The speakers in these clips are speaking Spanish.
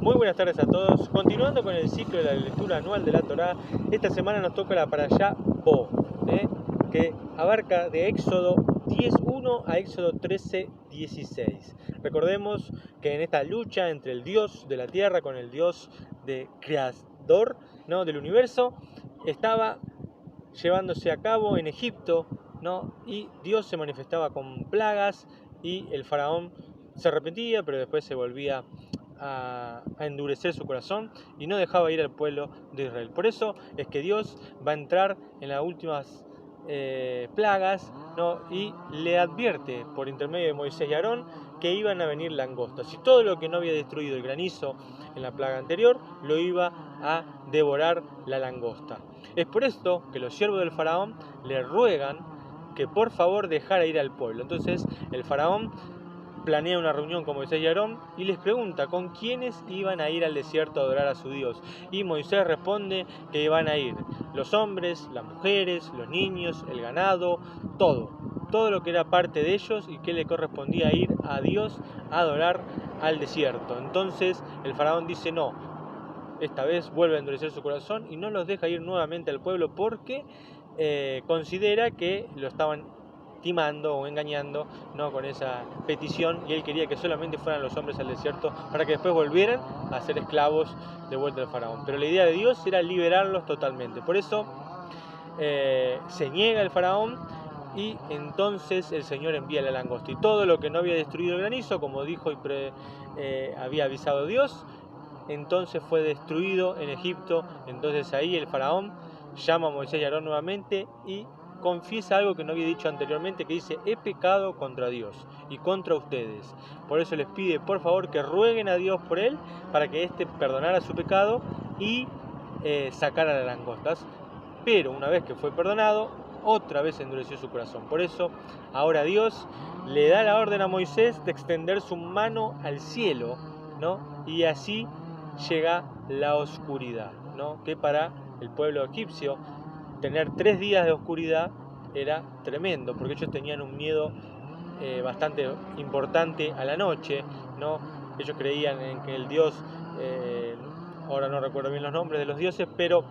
Muy buenas tardes a todos. Continuando con el ciclo de la lectura anual de la Torá, esta semana nos toca la Parashá Bo, que abarca de Éxodo 10:1 a Éxodo 13:16. Recordemos que en esta lucha entre el Dios de la tierra con el Dios de creador, del universo, estaba llevándose a cabo en Egipto, y Dios se manifestaba con plagas y el faraón se arrepentía, pero después se volvía a endurecer su corazón y no dejaba ir al pueblo de Israel. Por eso es que Dios va a entrar en las últimas plagas, y le advierte por intermedio de Moisés y Aarón que iban a venir langostas, y todo lo que no había destruido el granizo en la plaga anterior lo iba a devorar la langosta. Es por esto que los siervos del faraón le ruegan que por favor dejara ir al pueblo. Entonces el faraón planea una reunión con Moisés y Aarón y les pregunta con quiénes iban a ir al desierto a adorar a su Dios. Y Moisés responde que iban a ir los hombres, las mujeres, los niños, el ganado, todo lo que era parte de ellos y que le correspondía ir a Dios a adorar al desierto. Entonces el faraón dice no, esta vez vuelve a endurecer su corazón y no los deja ir nuevamente al pueblo porque considera que lo estaban timando o engañando, con esa petición, y él quería que solamente fueran los hombres al desierto para que después volvieran a ser esclavos de vuelta del faraón. Pero la idea de Dios era liberarlos totalmente. Por eso se niega el faraón y entonces el Señor envía la langosta. Y todo lo que no había destruido el granizo, como dijo y había avisado Dios, entonces fue destruido en Egipto. Entonces ahí el faraón llama a Moisés y Aarón nuevamente y confiesa algo que no había dicho anteriormente, que dice: he pecado contra Dios y contra ustedes. Por eso les pide por favor que rueguen a Dios por él, para que éste perdonara su pecado y sacara las langostas. Pero una vez que fue perdonado, otra vez endureció su corazón. Por eso ahora Dios le da la orden a Moisés de extender su mano al cielo, y así llega la oscuridad, que para el pueblo egipcio tener 3 días de oscuridad era tremendo, porque ellos tenían un miedo bastante importante a la noche, Ellos creían en que el Dios, ahora no recuerdo bien los nombres de los dioses, pero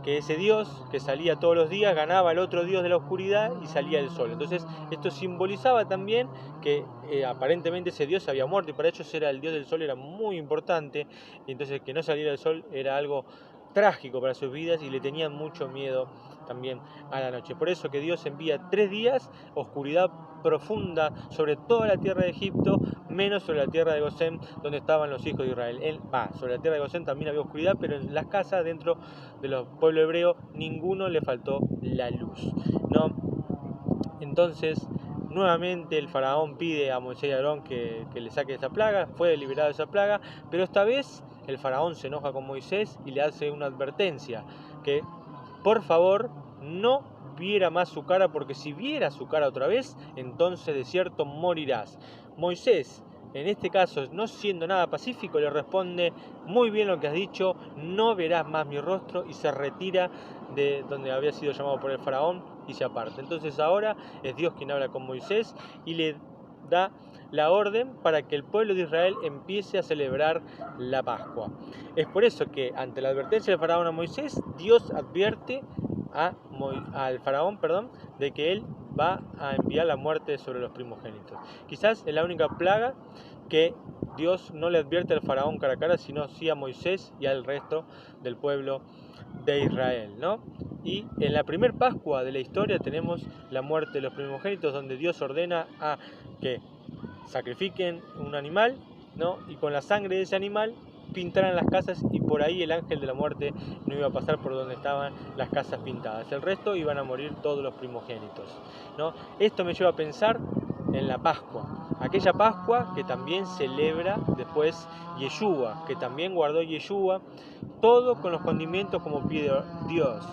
que ese Dios que salía todos los días ganaba al otro Dios de la oscuridad y salía el sol. Entonces esto simbolizaba también que aparentemente ese Dios había muerto, y para ellos era el Dios del sol, era muy importante, y entonces que no saliera el sol era algo trágico para sus vidas y le tenían mucho miedo también a la noche. Por eso que Dios envía 3 días, oscuridad profunda sobre toda la tierra de Egipto, menos sobre la tierra de Gosén, donde estaban los hijos de Israel. Sobre la tierra de Gosén también había oscuridad, pero en las casas dentro de los pueblos hebreos ninguno le faltó la luz, Entonces nuevamente el faraón pide a Moisés y Aarón que le saque esa plaga. Fue liberada esa plaga, pero esta vez el faraón se enoja con Moisés y le hace una advertencia, que por favor no viera más su cara, porque si viera su cara otra vez, entonces de cierto morirás. Moisés, en este caso, no siendo nada pacífico, le responde: muy bien lo que has dicho, no verás más mi rostro, y se retira de donde había sido llamado por el faraón y se aparta. Entonces ahora es Dios quien habla con Moisés y le da la orden para que el pueblo de Israel empiece a celebrar la Pascua. Es por eso que ante la advertencia del faraón a Moisés, Dios advierte al faraón, de que él va a enviar la muerte sobre los primogénitos. Quizás es la única plaga que Dios no le advierte al faraón cara a cara, sino sí a Moisés y al resto del pueblo de Israel, Y en la primer Pascua de la historia tenemos la muerte de los primogénitos, donde Dios ordena a que sacrifiquen un animal, y con la sangre de ese animal pintaran las casas, y por ahí el ángel de la muerte no iba a pasar por donde estaban las casas pintadas. El resto iban a morir todos los primogénitos, Esto me lleva a pensar en la Pascua, aquella Pascua que también celebra después Yeshua, que también guardó Yeshua, todo con los condimentos como pide Dios,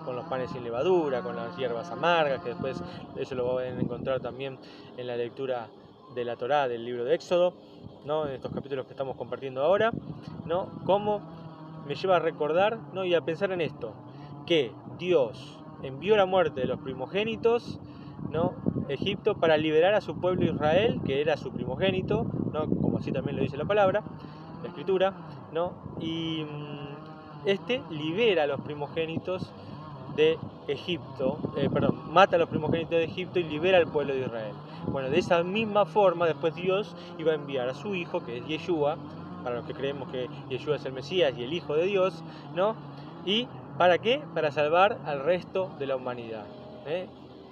con los panes sin levadura, con las hierbas amargas, que después eso lo van a encontrar también en la lectura de la Torá, del libro de Éxodo, en estos capítulos que estamos compartiendo ahora, cómo me lleva a recordar, y a pensar en esto, que Dios envió la muerte de los primogénitos, Egipto, para liberar a su pueblo Israel, que era su primogénito, como así también lo dice la palabra, la escritura, ¿no? Y este libera a los primogénitos de Egipto, mata a los primogénitos de Egipto y libera al pueblo de Israel. Bueno, de esa misma forma después Dios iba a enviar a su hijo, que es Yeshua, para los que creemos que Yeshua es el Mesías y el Hijo de Dios, ¿no? ¿Y para qué? Para salvar al resto de la humanidad, ¿eh?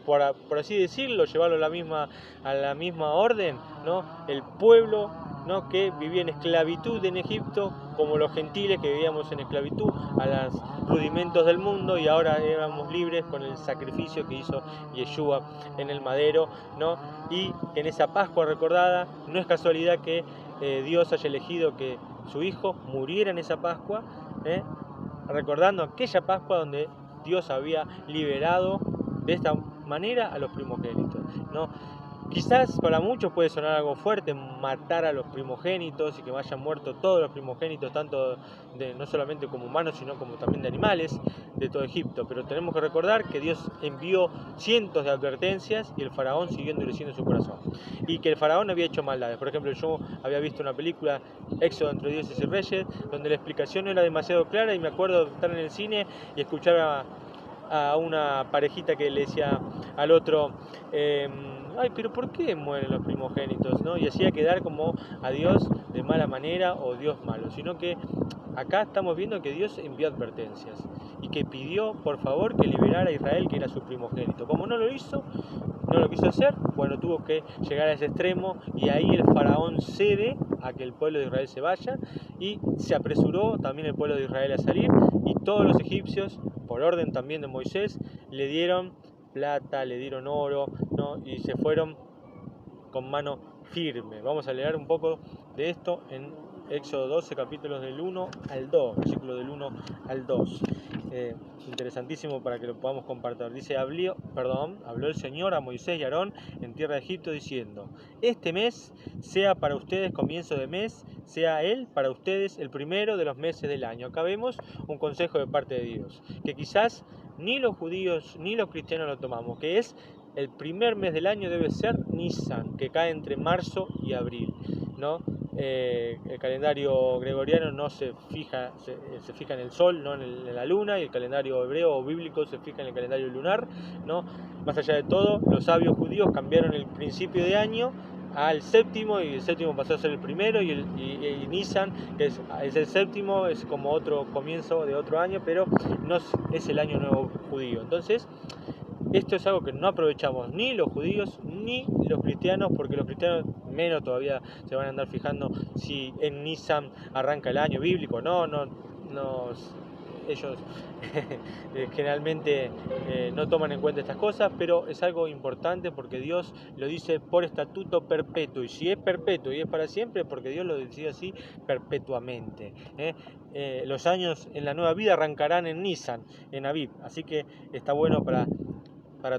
Por así decirlo, llevarlo a la misma orden, ¿no? El pueblo, ¿no?, que vivía en esclavitud en Egipto, como los gentiles que vivíamos en esclavitud a los rudimentos del mundo, y ahora éramos libres con el sacrificio que hizo Yeshua en el madero, ¿no? Y que en esa Pascua recordada no es casualidad que Dios haya elegido que su hijo muriera en esa Pascua, recordando aquella Pascua donde Dios había liberado de esta manera a los primogénitos, ¿no? Quizás para muchos puede sonar algo fuerte matar a los primogénitos y que vayan muertos todos los primogénitos, tanto no solamente como humanos, sino como también de animales de todo Egipto. Pero tenemos que recordar que Dios envió cientos de advertencias y el faraón siguió endureciendo su corazón. Y que el faraón había hecho maldades. Por ejemplo, yo había visto una película, Éxodo entre dioses y reyes, donde la explicación no era demasiado clara, y me acuerdo de estar en el cine y escuchar a una parejita que le decía al otro, ay, pero ¿por qué mueren los primogénitos?, ¿no? Y hacía quedar como a Dios de mala manera o Dios malo, sino que acá estamos viendo que Dios envió advertencias y que pidió por favor que liberara a Israel, que era su primogénito. Como no lo hizo, no lo quiso hacer, bueno, tuvo que llegar a ese extremo, y ahí el faraón cede a que el pueblo de Israel se vaya, y se apresuró también el pueblo de Israel a salir, y todos los egipcios, por orden también de Moisés, le dieron plata, le dieron oro, ¿no? Y se fueron con mano firme. Vamos a leer un poco de esto en Éxodo 12, capítulos del 1 al 2, versículo del 1 al 2. Interesantísimo para que lo podamos compartir. Dice, habló el Señor a Moisés y a Aarón en tierra de Egipto diciendo, este mes sea para ustedes comienzo de mes, sea él para ustedes el primero de los meses del año. Acá vemos un consejo de parte de Dios, que quizás ni los judíos ni los cristianos lo tomamos, que es el primer mes del año debe ser Nisan, que cae entre marzo y abril, ¿no? El calendario gregoriano no se fija en el sol, no en la luna, y el calendario hebreo o bíblico se fija en el calendario lunar, ¿no? Más allá de todo, los sabios judíos cambiaron el principio de año al séptimo, y el séptimo pasó a ser el primero, y Nisan, que es el séptimo, es como otro comienzo de otro año, pero no es el año nuevo judío. Entonces, esto es algo que no aprovechamos ni los judíos ni los cristianos, porque los cristianos menos todavía se van a andar fijando si en Nisan arranca el año bíblico. Ellos generalmente no toman en cuenta estas cosas, pero es algo importante porque Dios lo dice por estatuto perpetuo, y si es perpetuo y es para siempre, porque Dios lo decide así perpetuamente. Los años en la nueva vida arrancarán en Nisan, en Aviv, así que está bueno para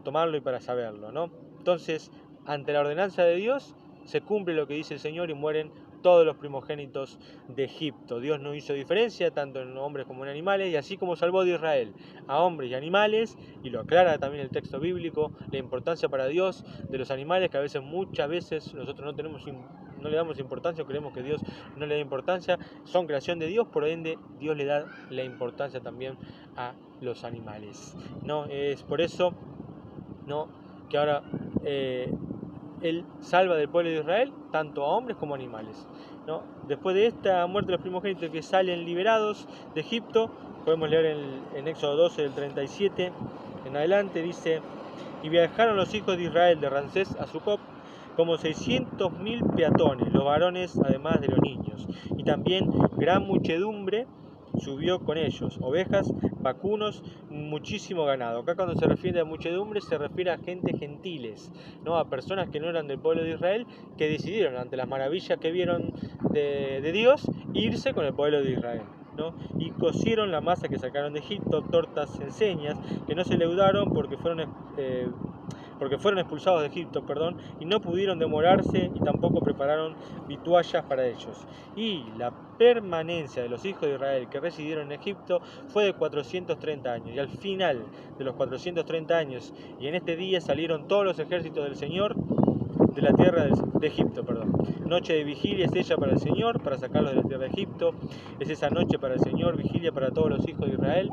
tomarlo y para saberlo, ¿no? Entonces, ante la ordenanza de Dios, se cumple lo que dice el Señor y mueren todos los primogénitos de Egipto. Dios no hizo diferencia tanto en hombres como en animales, y así como salvó de Israel a hombres y animales, y lo aclara también el texto bíblico, la importancia para Dios de los animales, que muchas veces nosotros no le damos importancia, o creemos que Dios no le da importancia. Son creación de Dios, por ende Dios le da la importancia también a los animales, ¿no? Es por eso, ¿no?, que ahora Él salva del pueblo de Israel tanto a hombres como a animales, ¿no? Después de esta muerte de los primogénitos que salen liberados de Egipto, podemos leer en Éxodo 12 del 37 en adelante, dice, y viajaron los hijos de Israel de Ramsés a Sucot como 600.000 peatones, los varones además de los niños, y también gran muchedumbre subió con ellos, ovejas, vacunos, muchísimo ganado. Acá cuando se refiere a muchedumbre se refiere a gente gentiles, ¿no? A personas que no eran del pueblo de Israel, que decidieron ante las maravillas que vieron de Dios irse con el pueblo de Israel, ¿no? Y cocieron la masa que sacaron de Egipto, tortas enseñas, que no se leudaron porque fueron expulsados de Egipto, y no pudieron demorarse, y tampoco prepararon vituallas para ellos. Y la permanencia de los hijos de Israel que residieron en Egipto fue de 430 años, y al final de los 430 años, y en este día salieron todos los ejércitos del Señor de la tierra de Egipto, perdón. Noche de vigilia es ella para el Señor, para sacarlos de la tierra de Egipto. Es esa noche para el Señor, vigilia para todos los hijos de Israel,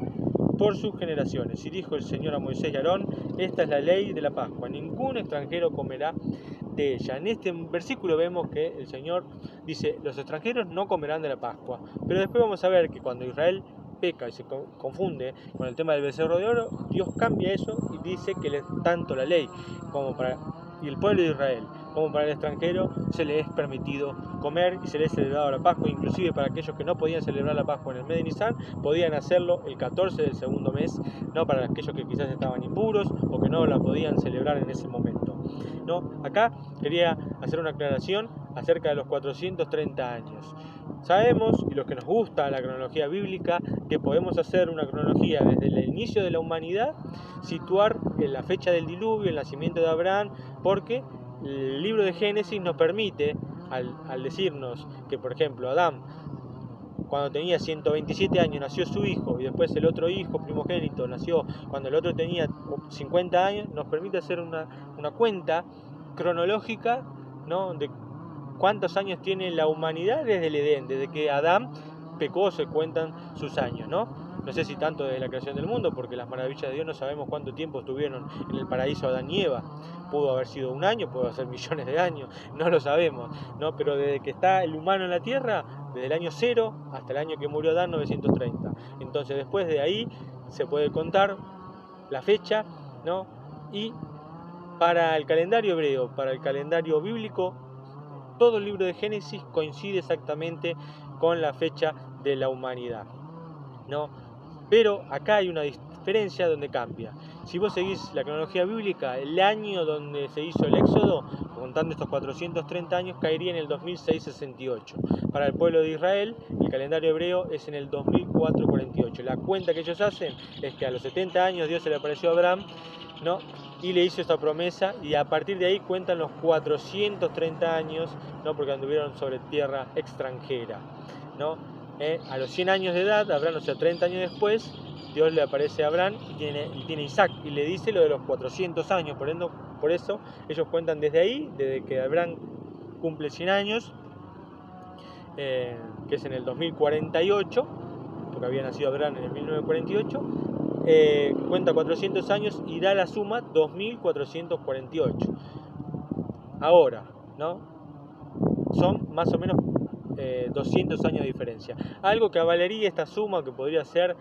por sus generaciones. Y dijo el Señor a Moisés y a Aarón: esta es la ley de la Pascua, ningún extranjero comerá de ella. En este versículo vemos que el Señor dice: los extranjeros no comerán de la Pascua. Pero después vamos a ver que cuando Israel peca y se confunde con el tema del becerro de oro, Dios cambia eso y dice que tanto la ley como para el pueblo de Israel como para el extranjero se le es permitido comer y se le es celebrado la Pascua. Inclusive para aquellos que no podían celebrar la Pascua en el mes de Nisan, podían hacerlo el 14 del segundo mes, no para aquellos que quizás estaban impuros o que no la podían celebrar en ese momento, ¿no? Acá quería hacer una aclaración acerca de los 430 años. Sabemos, y los que nos gusta la cronología bíblica, que podemos hacer una cronología desde el inicio de la humanidad, situar en la fecha del diluvio, el nacimiento de Abraham, porque el libro de Génesis nos permite, al decirnos que, por ejemplo, Adán, cuando tenía 127 años, nació su hijo, y después el otro hijo primogénito nació cuando el otro tenía 50 años, nos permite hacer una cuenta cronológica, ¿no?, de cuántos años tiene la humanidad desde el Edén, desde que Adán pecó, se cuentan sus años, ¿no? No sé si tanto desde la creación del mundo, porque las maravillas de Dios no sabemos cuánto tiempo estuvieron en el paraíso Adán y Eva. Pudo haber sido un año, pudo ser millones de años, no lo sabemos, ¿no? Pero desde que está el humano en la tierra, desde el año 0 hasta el año que murió Adán, 930. Entonces después de ahí se puede contar la fecha, ¿no? Y para el calendario hebreo, para el calendario bíblico, todo el libro de Génesis coincide exactamente con la fecha de la humanidad, ¿no? Pero acá hay una diferencia donde cambia. Si vos seguís la cronología bíblica, el año donde se hizo el éxodo, contando estos 430 años, caería en el 2668. Para el pueblo de Israel, el calendario hebreo es en el 2448. La cuenta que ellos hacen es que a los 70 años Dios se le apareció a Abraham, ¿no?, y le hizo esta promesa, y a partir de ahí cuentan los 430 años, ¿no?, porque anduvieron sobre tierra extranjera, ¿no? A los 100 años de edad, Abraham, o sea, 30 años después, Dios le aparece a Abraham y tiene Isaac, y le dice lo de los 400 años, por eso ellos cuentan desde ahí, desde que Abraham cumple 100 años, que es en el 2048, porque había nacido Abraham en el 1948, cuenta 400 años y da la suma 2448. Ahora, ¿no?, son más o menos 200 años de diferencia. Algo que avalaría esta suma, que podría ser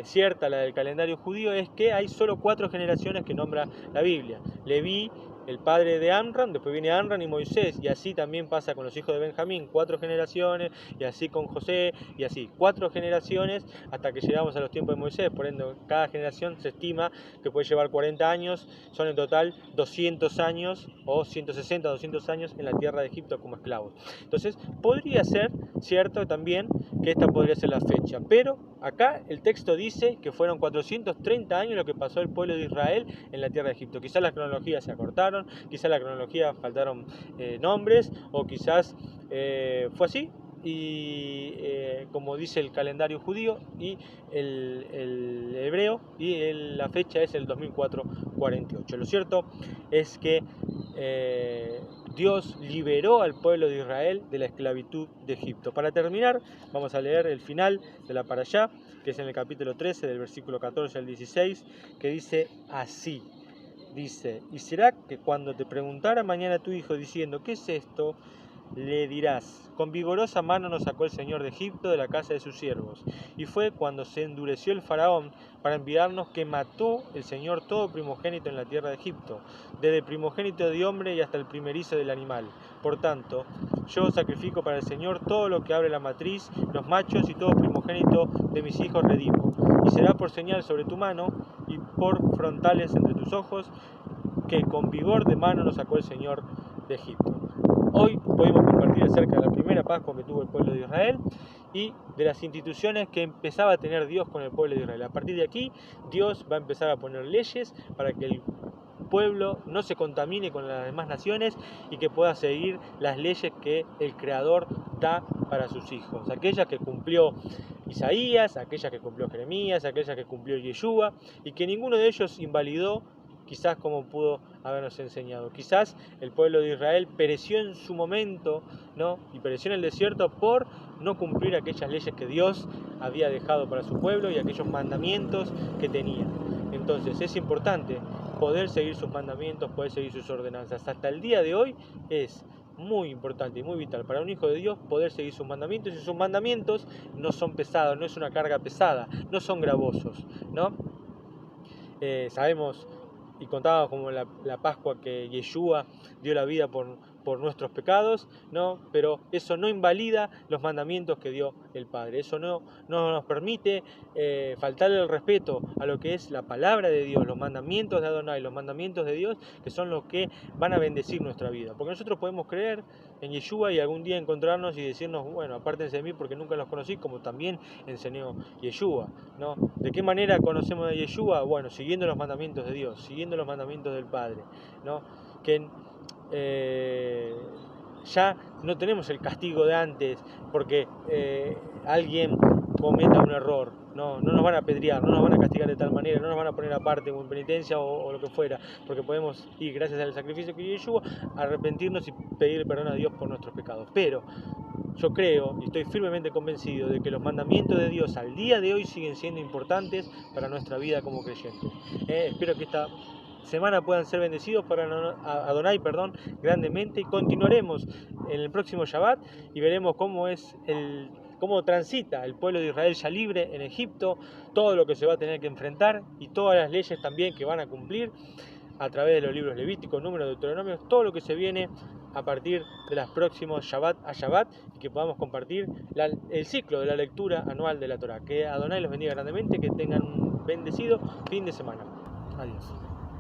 cierta, la del calendario judío, es que hay solo 4 generaciones que nombra la Biblia. Leví, el padre de Amram, después viene Amram y Moisés, y así también pasa con los hijos de Benjamín, 4 generaciones, y así con José, y así, 4 generaciones hasta que llegamos a los tiempos de Moisés. Por ende, cada generación se estima que puede llevar 40 años, son en total 200 años, o 160, 200 años en la tierra de Egipto como esclavos. Entonces, podría ser cierto también que esta podría ser la fecha, pero acá el texto dice que fueron 430 años lo que pasó el pueblo de Israel en la tierra de Egipto. Quizás las cronologías se acortaron, quizás la cronología faltaron nombres, o quizás fue así, y como dice el calendario judío y el hebreo, y la fecha es el 2448. Lo cierto es que Dios liberó al pueblo de Israel de la esclavitud de Egipto. Para terminar, vamos a leer el final de la parashá, que es en el capítulo 13, del versículo 14 al 16, que dice así. Dice: y será que cuando te preguntara mañana tu hijo diciendo ¿qué es esto?, le dirás: con vigorosa mano nos sacó el Señor de Egipto, de la casa de sus siervos. Y fue cuando se endureció el faraón para enviarnos, que mató el Señor todo primogénito en la tierra de Egipto, desde el primogénito de hombre y hasta el primerizo del animal. Por tanto, yo sacrifico para el Señor todo lo que abre la matriz, los machos y todo primogénito de mis hijos redimo. Y será por señal sobre tu mano y por frontales entre tus ojos, que con vigor de mano nos sacó el Señor de Egipto. Hoy pudimos compartir acerca de la primera Pascua que tuvo el pueblo de Israel y de las instituciones que empezaba a tener Dios con el pueblo de Israel. A partir de aquí, Dios va a empezar a poner leyes para que el pueblo no se contamine con las demás naciones y que pueda seguir las leyes que el Creador da para sus hijos. Aquellas que cumplió Isaías, aquellas que cumplió Jeremías, aquellas que cumplió Yeshua, y que ninguno de ellos invalidó quizás como pudo habernos enseñado. Quizás el pueblo de Israel pereció en su momento, ¿no? Y pereció en el desierto por no cumplir aquellas leyes que Dios había dejado para su pueblo y aquellos mandamientos que tenía. Entonces es importante poder seguir sus mandamientos, poder seguir sus ordenanzas. Hasta el día de hoy es muy importante y muy vital para un hijo de Dios poder seguir sus mandamientos, y sus mandamientos no son pesados, no es una carga pesada, no son gravosos, ¿no? Sabemos y contábamos como la Pascua que Yeshua dio la vida por nuestros pecados, ¿no? Pero eso no invalida los mandamientos que dio el Padre. Eso no nos permite faltarle el respeto a lo que es la palabra de Dios, los mandamientos de Adonai, los mandamientos de Dios, que son los que van a bendecir nuestra vida. Porque nosotros podemos creer en Yeshua y algún día encontrarnos y decirnos, bueno, apártense de mí porque nunca los conocí, como también enseñó Yeshua, ¿no? ¿De qué manera conocemos a Yeshua? Bueno, siguiendo los mandamientos de Dios, siguiendo los mandamientos del Padre, ¿no? Que ya no tenemos el castigo de antes porque alguien cometa un error. No nos van a apedrear, no nos van a castigar de tal manera, no nos van a poner aparte en penitencia o lo que fuera, porque podemos ir, gracias al sacrificio que dio Yeshua, arrepentirnos y pedir perdón a Dios por nuestros pecados. Pero yo creo y estoy firmemente convencido de que los mandamientos de Dios al día de hoy siguen siendo importantes para nuestra vida como creyentes. Espero que esta semana puedan ser bendecidos para Adonai, grandemente, y continuaremos en el próximo Shabbat y veremos cómo transita el pueblo de Israel ya libre en Egipto, todo lo que se va a tener que enfrentar y todas las leyes también que van a cumplir a través de los libros levíticos, números, deuteronomios, todo lo que se viene a partir de los próximos Shabbat a Shabbat, y que podamos compartir el ciclo de la lectura anual de la Torá. Que Adonai los bendiga grandemente, que tengan un bendecido fin de semana. Adiós.